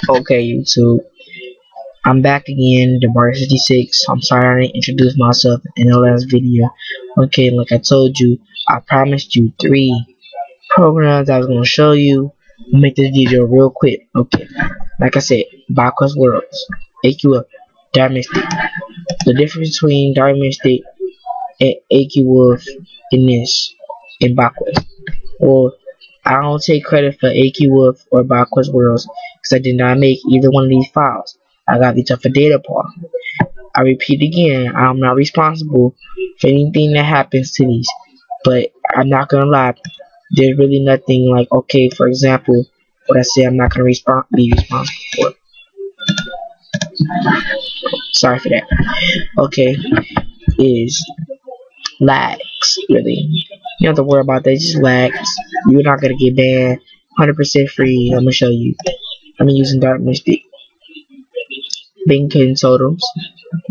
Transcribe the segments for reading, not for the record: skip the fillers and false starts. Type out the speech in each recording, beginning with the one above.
Okay, YouTube. I'm back again, the Bar 66. I'm sorry I didn't introduce myself in the last video. Okay, like I told you, I promised you 3 programs I was going to show you. I'll make this video real quick. Okay, like I said, Backwards Worlds, AQF, Dark Mystic. The difference between Dark Mystic and AQF in this, in Backwards. Well, I don't take credit for AQF or Backwards Worlds because I did not make either one of these files. I got these off a data part. I repeat again, I'm not responsible for anything that happens to these. But I'm not gonna lie, there's really nothing like, okay, for example, what I say I'm not gonna be responsible for. Sorry for that. Okay, is lags, really. You don't have to worry about that, just lags. You're not gonna get banned. 100% free. I'm gonna show you. I'm using Dark Mystic. Banking totals.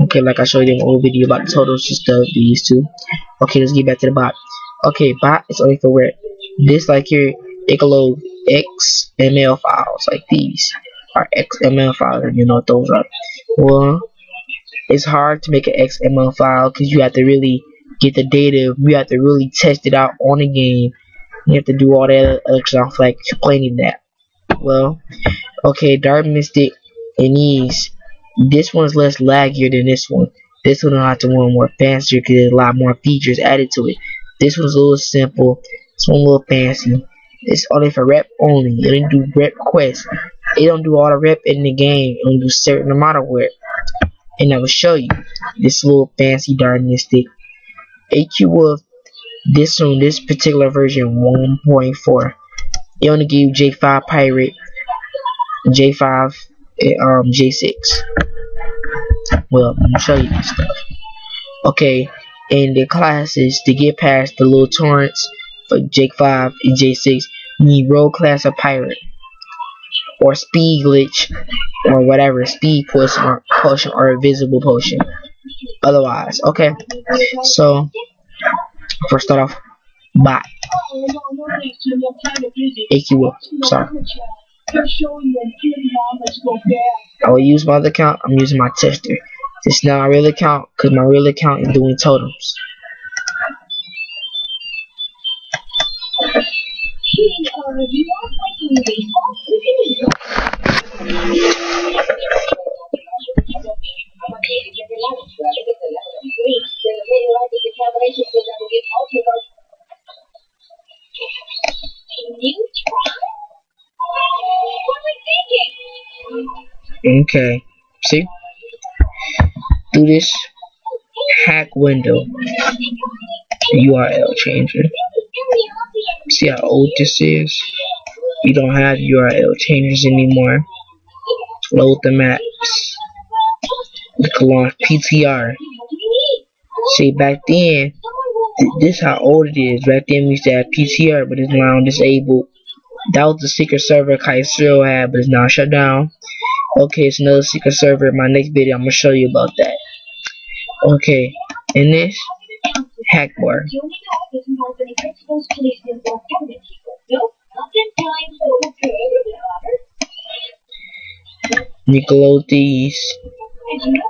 Okay, like I showed you in an old video about the totals and stuff, these two. Okay, let's get back to the bot. Okay, bot is only for where this, like here, it can load XML files like these are XML files, you know what those are. Well, it's hard to make an XML file because you have to really get the data, you have to really test it out on the game. You have to do all that other stuff like explaining that. Well, okay, Dark Mystic and these. This one's less laggier than this one. This one will have to run more fancier because there's a lot more features added to it. This one's a little simple. This one a little fancy. It's only for rep only. It don't do rep quests. It don't do all the rep in the game. It only do certain amount of rep. And I will show you this little fancy Dark Mystic. AQF, this one, this particular version 1.4. It only gave J5 Pirate, J5, and J6. Well, I'm gonna show you this stuff. Okay, in the classes to get past the little torrents for J5 and J6, you need road class or pirate, or speed glitch, or whatever, speed potion or invisible potion. Otherwise, okay. So first start off, bot. AQF. Sorry. I will use my other account. I'm using my tester. This is not my real account because my real account is doing totems. Okay, see? Through this hack window, URL changer. See how old this is? We don't have URL changers anymore. Load the maps. We can launch PTR. See, back then, this is how old it is. Back then we used to have PTR, but it's now disabled. That was the secret server Kaiser had, but it's now shut down. Okay, it's another secret server. In my next video, I'm gonna show you about that. Okay, in this hack bar, you can load these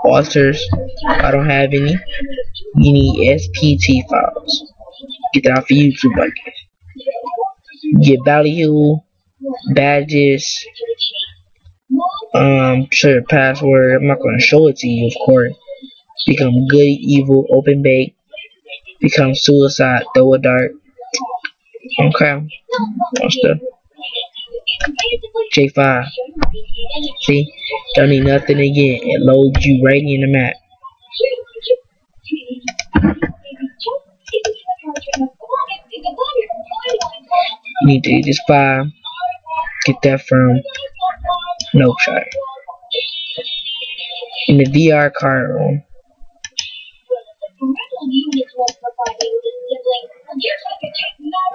authors. I don't have any. You need SPT files. Get that off of YouTube, I guess. Get value, badges. Show your password. I'm not gonna show it to you, of course. Become good, evil, open bait. Become suicide, throw a dart. Okay. Stuff. J5. See? Don't need nothing again. It loads you right in the map. You need to get this file. Get that from Note. In the VR card room.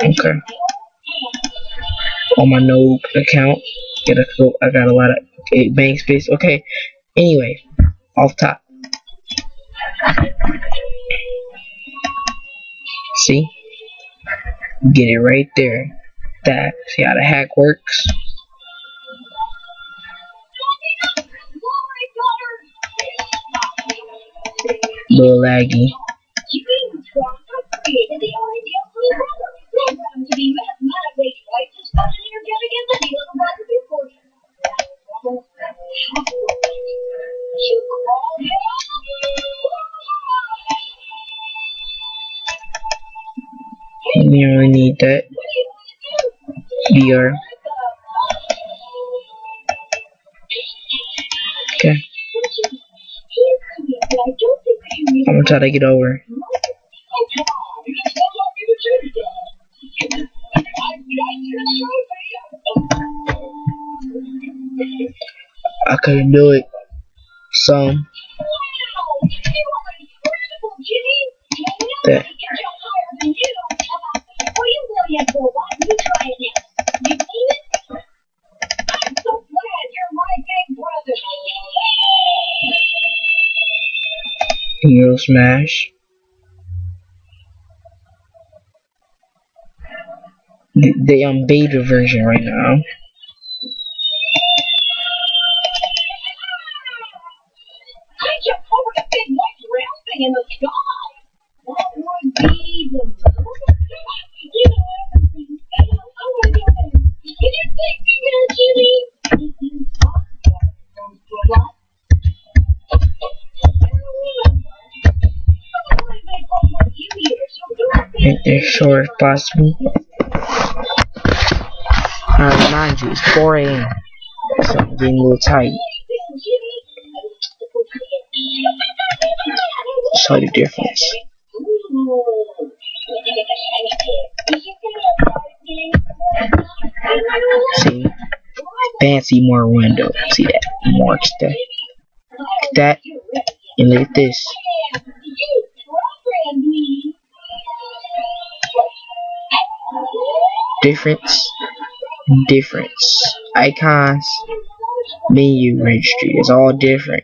Okay. On my Node account, I got a lot of bank space. Okay. Anyway, off top. See? Get it right there. That. See how the hack works? little laggy. You don't really need that. VR. Okay. I'm gonna try to get over. I couldn't do it. So that Hero Smash. They on beta version right now. Make this short as possible. I remind you, it's 4 a.m. So I'm getting a little tight. Show you the difference. See? Fancy more window. See that? More stuff. Look at that. And look at this. Difference. Icons. Menu registry. It's all different.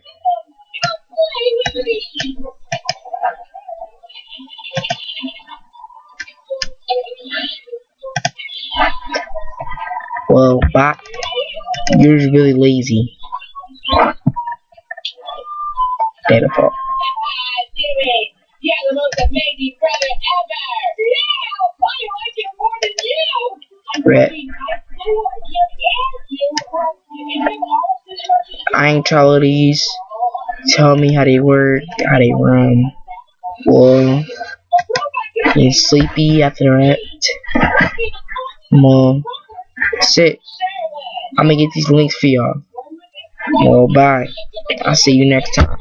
Well, bot, you're really lazy. Data fault. Red. I ain't try all these. Tell me how they work, how they run. Well, you're sleepy after that. Well, that's it. I'm gonna get these links for y'all. Well, bye. I'll see you next time.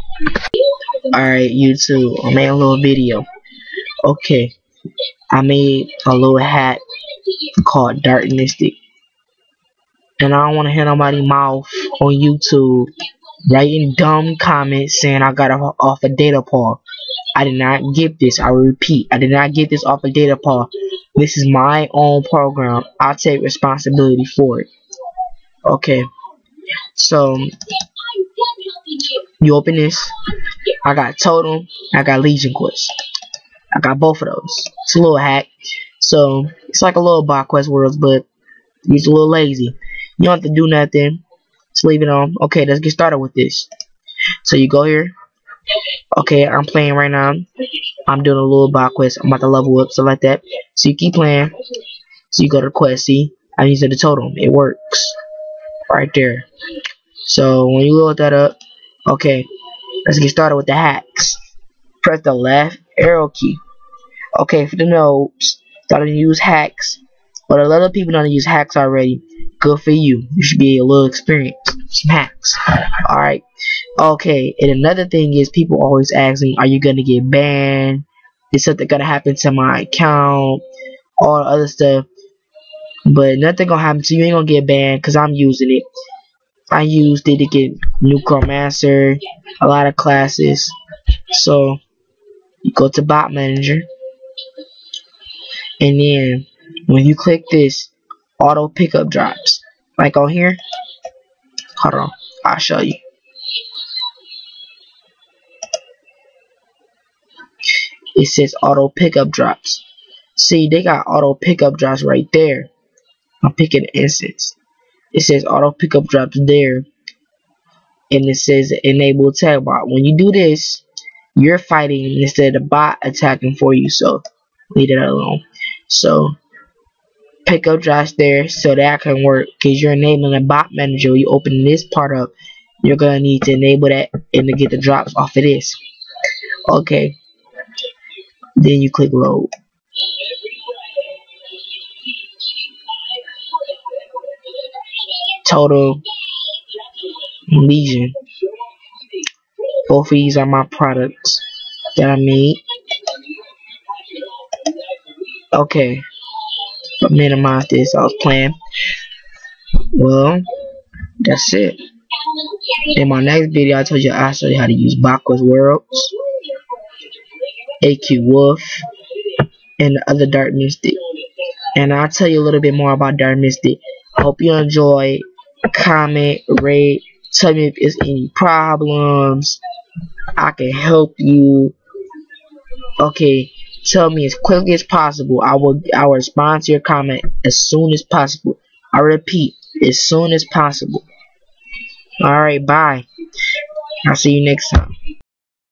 Alright, YouTube. I made a little video. Okay. I made a little hat called Dark Mystic. And I don't want to hear nobody's mouth on YouTube writing dumb comments saying I got it off a data paw. I did not get this. I repeat, I did not get this off a data paw. This is my own program. I take responsibility for it. Okay. So you open this. I got Totem. I got Legion Quest. I got both of those. It's a little hack. So it's like a little bot quest worlds, but it's a little lazy. You don't have to do nothing. Just leave it on. Okay, let's get started with this. So you go here. Okay, I'm playing right now. I'm doing a little bot quest. I'm about to level up, stuff like that. So you keep playing. So you go to the quest. See, I'm using the totem. It works right there. So when you load that up, okay, let's get started with the hacks. Press the left arrow key. Okay, for the noobs, starting to use hacks, but a lot of people don't use hacks already. Good for you. You should be a little experienced. Some hacks. Alright. Okay, and another thing is people always ask me, are you gonna get banned? Is something gonna happen to my account? All the other stuff. But nothing gonna happen to you. You ain't gonna get banned because I'm using it. I used it to get new Chromancer, a lot of classes. So you go to bot manager, and then when you click this, auto pickup drops. Like on here. Hold on, I'll show you. It says auto pickup drops. See, they got auto pickup drops right there. I'm picking the instance. It says auto pickup drops there, and it says enable tag bot. When you do this, you're fighting instead of the bot attacking for you. So leave that alone. So pick up Josh there so that can work, because you're enabling a bot manager. You open this part up, you're gonna need to enable that and to get the drops off of this. Okay, then you click load. Total Legion. Both of these are my products that I made. Okay, minimize this. I was playing. Well, that's it. In my next video, I told you I'll show you how to use Backwards Worlds, AQ Wolf, and the other Dark Mystic. And I'll tell you a little bit more about Dark Mystic. Hope you enjoy. Comment, rate, tell me if there's any problems. I can help you. Okay, tell me as quickly as possible. I will respond to your comment as soon as possible. I repeat, as soon as possible. Alright, bye. I'll see you next time.